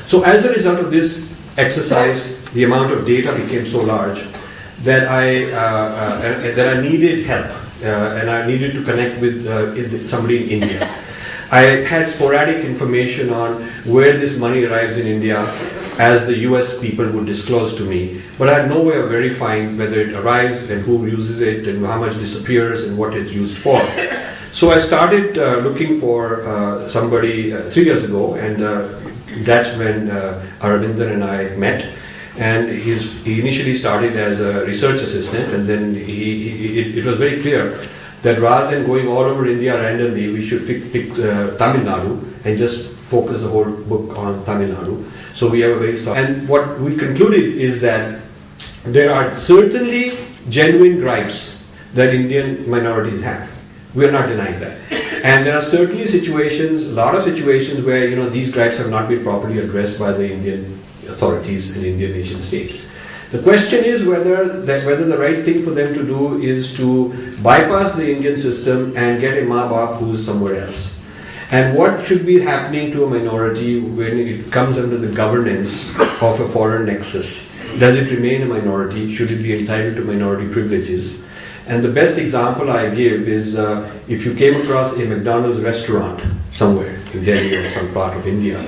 So as a result of this exercise, the amount of data became so large that I needed help, and I needed to connect with somebody in India. I had sporadic information on where this money arrives in India, as the US people would disclose to me, but I had no way of verifying whether it arrives and who uses it and how much disappears and what it's used for. So I started looking for somebody 3 years ago, and that's when Aravindan and I met. And he initially started as a research assistant, and then it was very clear that rather than going all over India randomly, we should pick Tamil Nadu and just focus the whole book on Tamil Nadu. So we have a very solid. And what we concluded is that there are certainly genuine gripes that Indian minorities have. We are not denying that. And there are certainly situations, a lot of situations where these gripes have not been properly addressed by the Indian authorities in the Indian nation state. The question is whether the right thing for them to do is to bypass the Indian system and get a maa-baap who's somewhere else. And what should be happening to a minority when it comes under the governance of a foreign nexus? Does it remain a minority? Should it be entitled to minority privileges? And the best example I give is if you came across a McDonald's restaurant somewhere in Delhi or some part of India,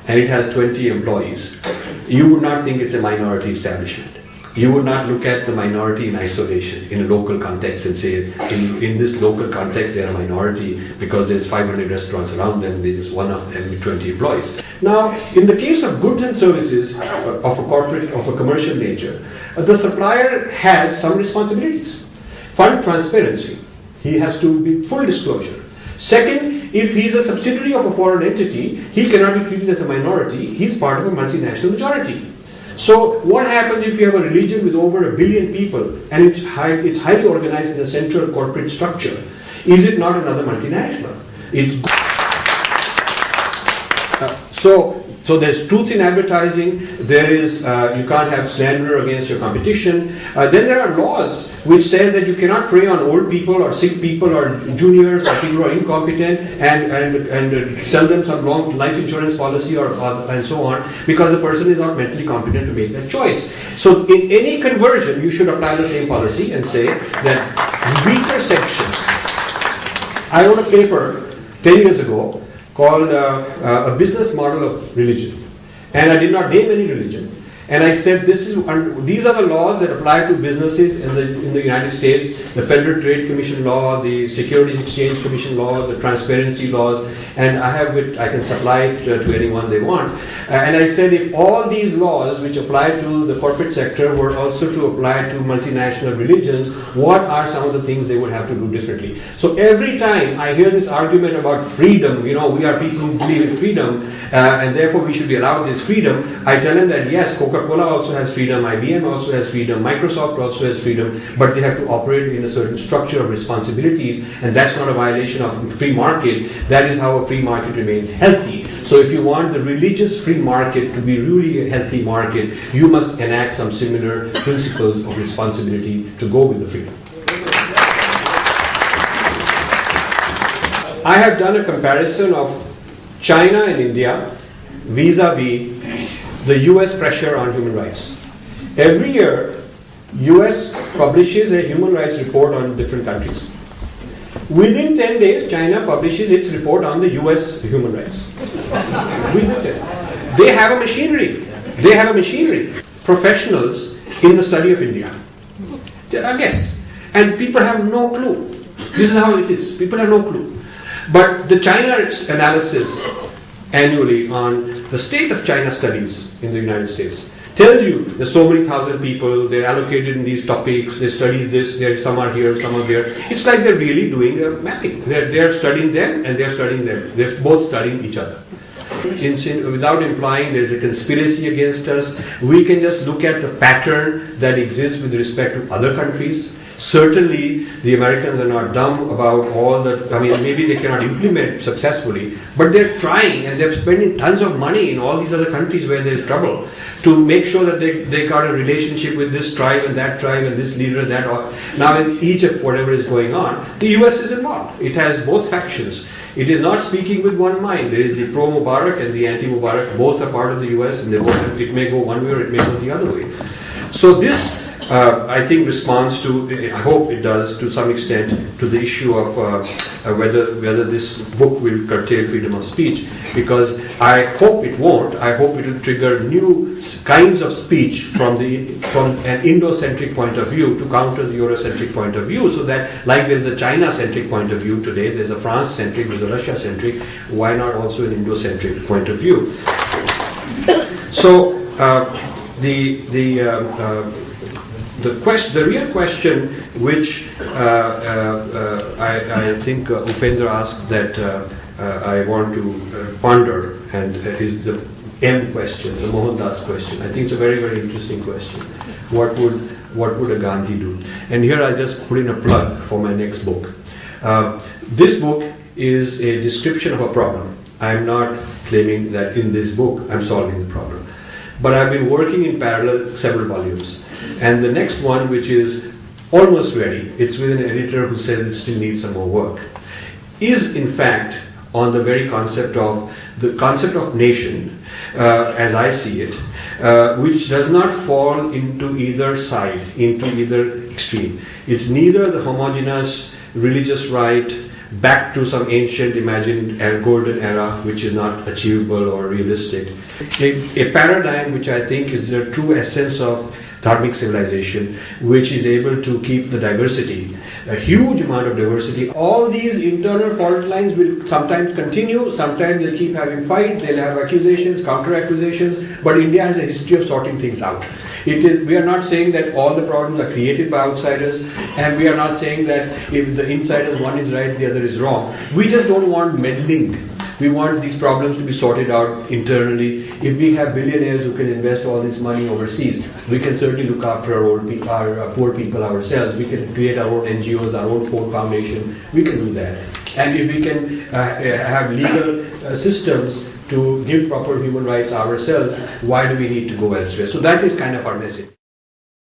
and it has 20 employees, you would not think it's a minority establishment. You would not look at the minority in isolation, in a local context, and say, in this local context, they're a minority because there's 500 restaurants around them, there's just one of them with 20 employees. Now, in the case of goods and services of a commercial nature, the supplier has some responsibilities. Fund transparency. He has to be full disclosure. Second, if he's a subsidiary of a foreign entity, he cannot be treated as a minority. He's part of a multinational majority. So what happens if you have a religion with over 1 billion people and it's highly organized in a central corporate structure? Is it not another multinational? So there's truth in advertising, there is, you can't have slander against your competition. Then there are laws which say that you cannot prey on old people or sick people or juniors or people who are incompetent and sell them some long life insurance policy and so on, because the person is not mentally competent to make that choice. So in any conversion, you should apply the same policy and say that weaker sections. I wrote a paper 10 years ago called A Business Model of Religion. And I did not name any religion. And I said these are the laws that apply to businesses in the United States, the Federal Trade Commission law, the Securities Exchange Commission law, the transparency laws, and I can supply it to anyone they want. And I said if all these laws which apply to the corporate sector were also to apply to multinational religions, what are some of the things they would have to do differently? So every time I hear this argument about freedom, we are people who believe in freedom, and therefore we should be allowed this freedom, I tell them that yes, Coca-Cola also has freedom, IBM also has freedom, Microsoft also has freedom, but they have to operate in a certain structure of responsibilities, and that's not a violation of free market. That is how a free market remains healthy. So if you want the religious free market to be really a healthy market, you must enact some similar principles of responsibility to go with the freedom. I have done a comparison of China and India vis-a-vis the US pressure on human rights. Every year, US publishes a human rights report on different countries. Within 10 days, China publishes its report on the US human rights. Within 10. They have a machinery. They have a machinery. Professionals in the study of India. I guess. And people have no clue. This is how it is. People have no clue. But the China analysis annually on the state of China studies in the United States tells you there's so many thousand people, they're allocated in these topics, they study this, some are here, some are there. It's like they're really doing a mapping. They're studying them and they're studying them. They're both studying each other. Without implying there's a conspiracy against us, we can just look at the pattern that exists with respect to other countries. Certainly, the Americans are not dumb about all that. I mean, maybe they cannot implement successfully, but they're trying and they're spending tons of money in all these other countries where there's trouble to make sure that they got a relationship with this tribe and this leader and that. Now in Egypt, whatever is going on, the US is involved. It has both factions. It is not speaking with one mind. There is the pro-Mubarak and the anti-Mubarak. Both are part of the US, and it may go one way or it may go the other way. So this, I think, responds to, I hope it does to some extent, to the issue of whether this book will curtail freedom of speech, because I hope it won't. I hope it will trigger new kinds of speech from an Indo-centric point of view to counter the Eurocentric point of view, so that, like there's a China-centric point of view today, there's a France-centric, there's a Russia-centric, why not also an Indo-centric point of view? So the real question which I think Upendra asked that I want to ponder, and is the M question, the Mohandas question. I think it's a very, very interesting question. What would a Gandhi do? And here I'll just put in a plug for my next book. This book is a description of a problem. I'm not claiming that in this book I'm solving the problem. But I've been working in parallel several volumes. And the next one, which is almost ready, it's with an editor who says it still needs some more work, is in fact on the very concept of nation, as I see it, which does not fall into either side, into either extreme. It's neither the homogeneous religious right back to some ancient imagined golden era, which is not achievable or realistic. A paradigm which I think is the true essence of Dharmic civilization, which is able to keep the diversity, a huge amount of diversity. All these internal fault lines will sometimes continue, sometimes they'll keep having fight, they'll have accusations, counter-accusations, but India has a history of sorting things out. We are not saying that all the problems are created by outsiders, and we are not saying that if the insiders, one is right, the other is wrong. We just don't want meddling. We want these problems to be sorted out internally. If we have billionaires who can invest all this money overseas, we can certainly look after our poor people ourselves. We can create our own NGOs, our own Ford Foundation. We can do that. And if we can have legal systems to give proper human rights ourselves, why do we need to go elsewhere? So that is kind of our message.